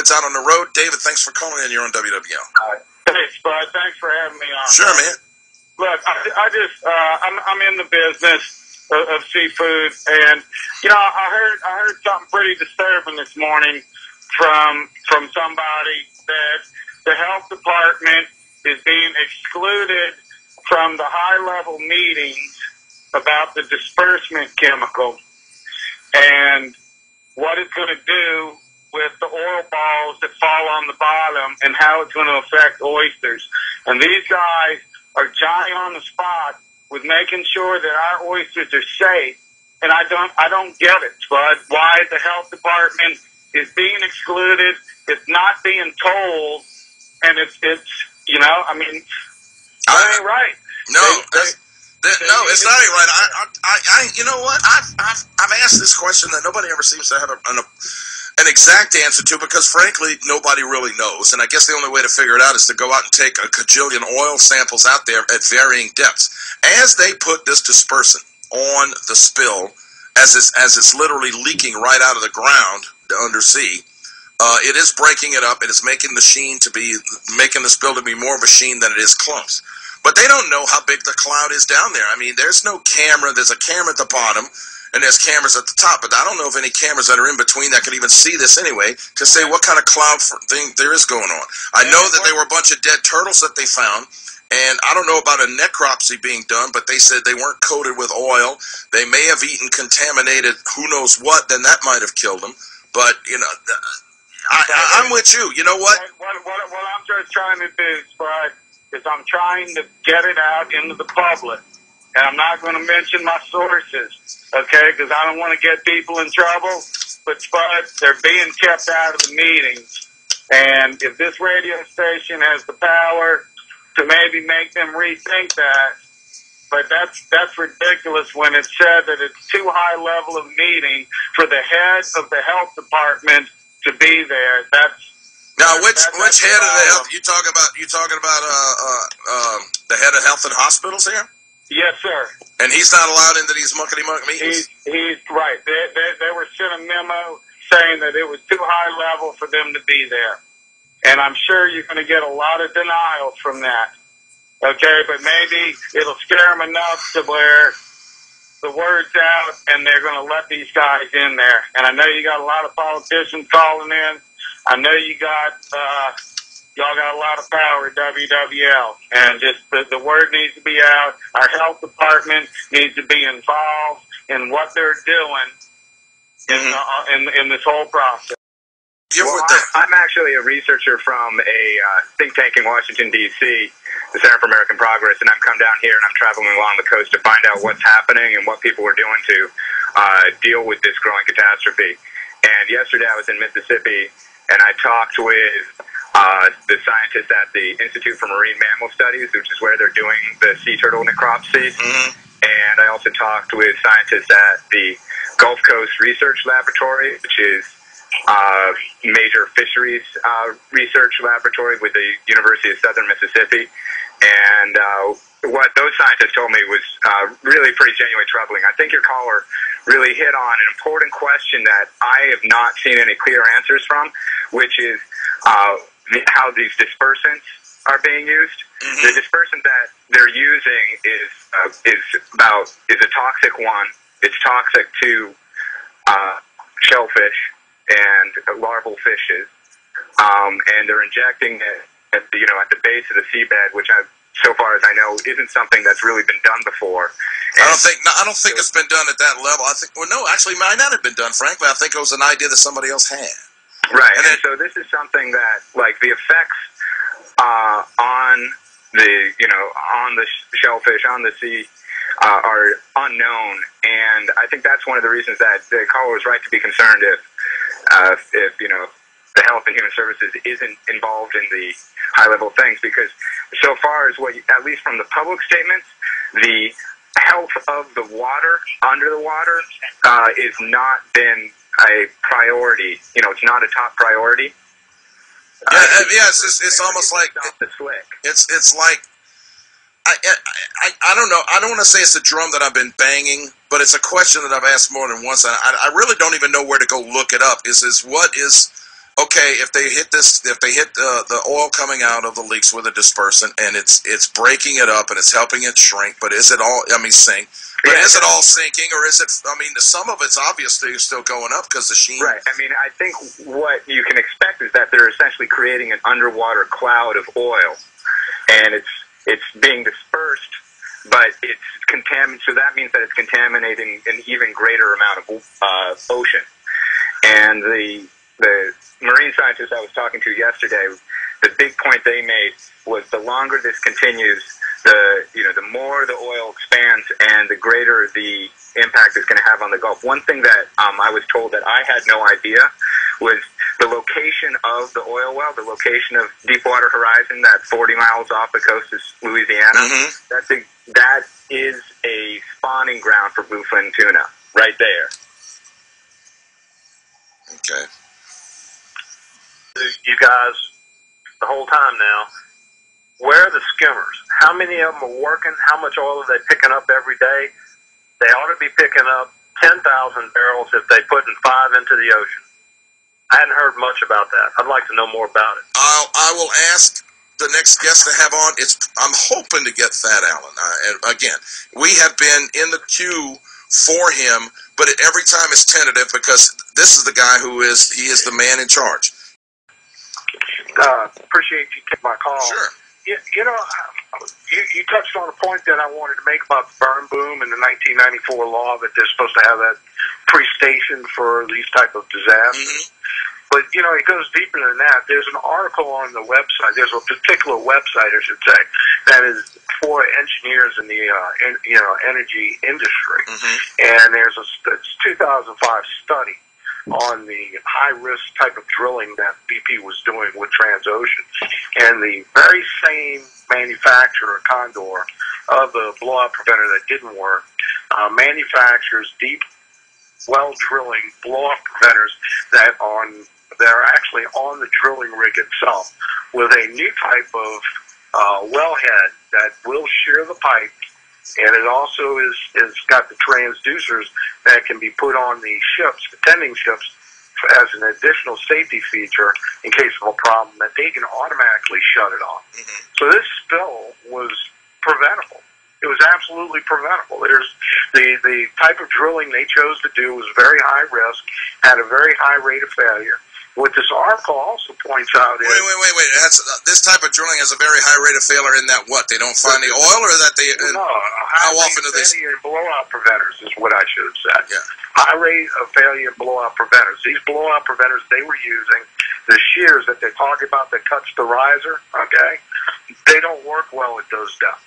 David's out on the road. David, thanks for calling in. You're on WWL. Thanks, bud. Thanks for having me on. Sure, man. Look, I'm in the business of seafood, and I heard something pretty disturbing this morning from somebody that the health department is being excluded from the high-level meetings about the dispersant chemical and what it's going to do with the oil balls that fall on the bottom and how it's going to affect oysters. And these guys are Johnny on the spot with making sure that our oysters are safe. And I don't get it, Spud, why the health department is being excluded. It's not being told, and it's that ain't right. No, no, it's not right. You know what? I've asked this question that nobody ever seems to have an exact answer to, because frankly nobody really knows, and I guess the only way to figure it out is to go out and take a cajillion oil samples out there at varying depths. As they put this dispersant on the spill, as it's literally leaking right out of the ground undersea, it is breaking it up. It is making the spill to be more of a sheen than it is clumps. But they don't know how big the cloud is down there. I mean, there's no camera. There's a camera at the bottom, and there's cameras at the top, but I don't know if any cameras that are in between that can even see this anyway to say what kind of cloud thing there is going on. I know that there were a bunch of dead turtles that they found, and I don't know about a necropsy being done, but they said they weren't coated with oil. They may have eaten contaminated who knows what, then that might have killed them. But, I'm with you. You know what? What I'm just trying to do, Spud, is I'm trying to get it out into the public. And I'm not going to mention my sources, okay, because I don't want to get people in trouble. But, Spud, they're being kept out of the meetings. And if this radio station has the power to maybe make them rethink that, but that's ridiculous when it's said that it's too high level of meeting for the head of the health department to be there. Now, which head of the health? You talking about the head of health and hospitals here? Yes, sir. And he's not allowed into these muckety-muck meetings? He's right. They were sent a memo saying that it was too high level for them to be there. And I'm sure you're going to get a lot of denials from that. Okay, but maybe it'll scare them enough to where the word's out and they're going to let these guys in there. And I know you got a lot of politicians calling in. I know you got y'all got a lot of power at WWL, and just the word needs to be out. Our health department needs to be involved in what they're doing in this whole process. Well, I'm actually a researcher from a think tank in Washington, D.C., the Center for American Progress, and I've come down here and I'm traveling along the coast to find out what's happening and what people are doing to deal with this growing catastrophe. And yesterday I was in Mississippi, and I talked with the scientists at the Institute for Marine Mammal Studies, which is where they're doing the sea turtle necropsies. And I also talked with scientists at the Gulf Coast Research Laboratory, which is major fisheries research laboratory with the University of Southern Mississippi. And what those scientists told me was really pretty genuinely troubling. I think your caller really hit on an important question that I have not seen any clear answers from, which is how these dispersants are being used. The dispersant that they're using is a toxic one. It's toxic to shellfish and larval fishes, and they're injecting it at the base of the seabed, which so far as I know, isn't something that's really been done before. And I don't think it's been done at that level. Actually, it might not have been done. Frankly, I think it was an idea that somebody else had. Right, and so this is something that, like, the effects on the shellfish, on the sea, are unknown, and I think that's one of the reasons that the caller was right to be concerned if the Health and Human Services isn't involved in the high-level things, because so far as at least from the public statements, the health of the water, under the water, is not been a priority. It's not a top priority. It's almost like it's like I don't know. I don't want to say it's a drum that I've been banging, but it's a question that I've asked more than once. And I really don't even know where to go look it up. What is okay, if they hit the oil coming out of the leaks with a dispersant, and it's breaking it up and it's helping it shrink, but is it all? I mean, sink. But is it all sinking, or is it? I mean, some of it's obviously still going up because the sheen. Right. I mean, I think what you can expect is that they're essentially creating an underwater cloud of oil, and it's being dispersed, but it's contaminated. So that means that it's contaminating an even greater amount of ocean. And the marine scientist I was talking to yesterday, the big point they made was the longer this continues, the more the oil expands and the greater the impact is going to have on the Gulf. One thing that I was told that I had no idea was the location of the oil well, the location of Deepwater Horizon, that 40 miles off the coast of Louisiana. Mm-hmm. That is a spawning ground for bluefin tuna right there. Okay. You guys, the whole time now, where are the skimmers? How many of them are working? How much oil are they picking up every day? They ought to be picking up 10,000 barrels if they put in 5 into the ocean. I hadn't heard much about that. I'd like to know more about it. I will ask the next guest to have on. I'm hoping to get Thad Allen. And again, we have been in the queue for him, but every time it's tentative because this is the guy he is the man in charge. Appreciate you taking my call. Sure. You know, you touched on a point that I wanted to make about the burn boom and the 1994 law that they're supposed to have that pre-station for these type of disasters. Mm-hmm. But, you know, it goes deeper than that. There's an article on the website. There's a particular website, I should say, that is for engineers in the, energy industry. Mm-hmm. And there's a 2005 study on the high-risk type of drilling that BP was doing with Transocean. And the very same manufacturer, Condor, of the blowout preventer that didn't work, manufactures deep well drilling blowout preventers that are actually on the drilling rig itself with a new type of wellhead that will shear the pipe, and it also is got the transducers that can be put on the ships, attending ships, as an additional safety feature in case of a problem that they can automatically shut it off. Mm-hmm. So this spill was preventable. It was absolutely preventable. There's the type of drilling they chose to do was very high risk, had a very high rate of failure. What this article also points out is... Wait. This type of drilling has a very high rate of failure in that what? They don't find the oil, or that they... No, how often do they... failure in blowout preventers is what I should have said. Yeah. High rate of failure in blowout preventers. These blowout preventers they were using, the shears that they're talking about that cuts the riser, okay, they don't work well at those depths.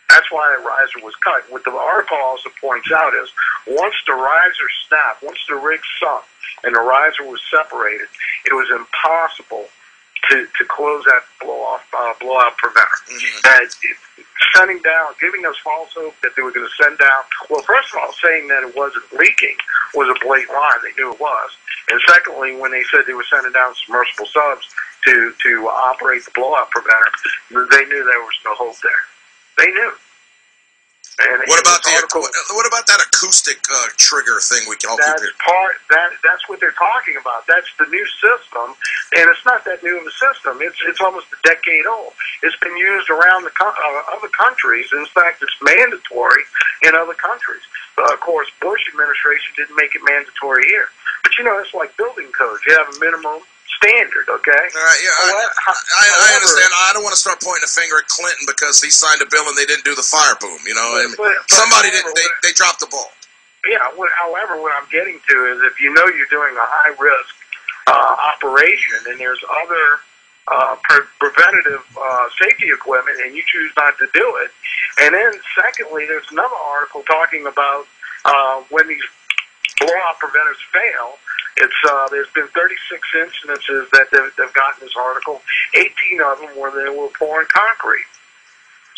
That's why the riser was cut. What the article also points out is once the riser snapped, once the rig sunk and the riser was separated, it was impossible to close that blowout preventer. Mm-hmm. That sending down, giving us false hope that they were going to send down. Well, first of all, saying that it wasn't leaking was a blatant lie. They knew it was. And secondly, when they said they were sending down submersible subs to operate the blowout preventer, they knew there was no hope there. They knew. And what about that acoustic trigger thing we can all keep here? That's what they're talking about. That's the new system, and it's not that new of a system. It's almost a decade old. It's been used around other countries. In fact, it's mandatory in other countries. Of course, Bush administration didn't make it mandatory here. But it's like building codes. You have a minimum standard, okay? All right, yeah, I understand. I don't want to start pointing a finger at Clinton because he signed a bill and they didn't do the fire boom, somebody didn't, they dropped the ball. Yeah, however, what I'm getting to is if you know you're doing a high-risk operation and there's other preventative safety equipment and you choose not to do it, and then secondly, there's another article talking about when these blowout preventers fail. There's been 36 incidences that they've gotten this article. 18 of them where they were pouring concrete.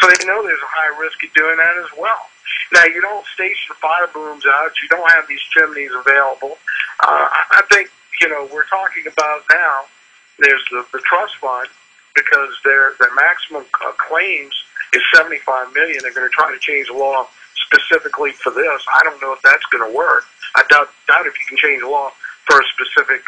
So they know there's a high risk of doing that as well. Now, you don't station fire booms out. You don't have these chimneys available. I think, we're talking about now, there's the trust fund, because their maximum claims is $75 million. They're going to try to change the law specifically for this. I don't know if that's going to work. I doubt if you can change the law for a specific,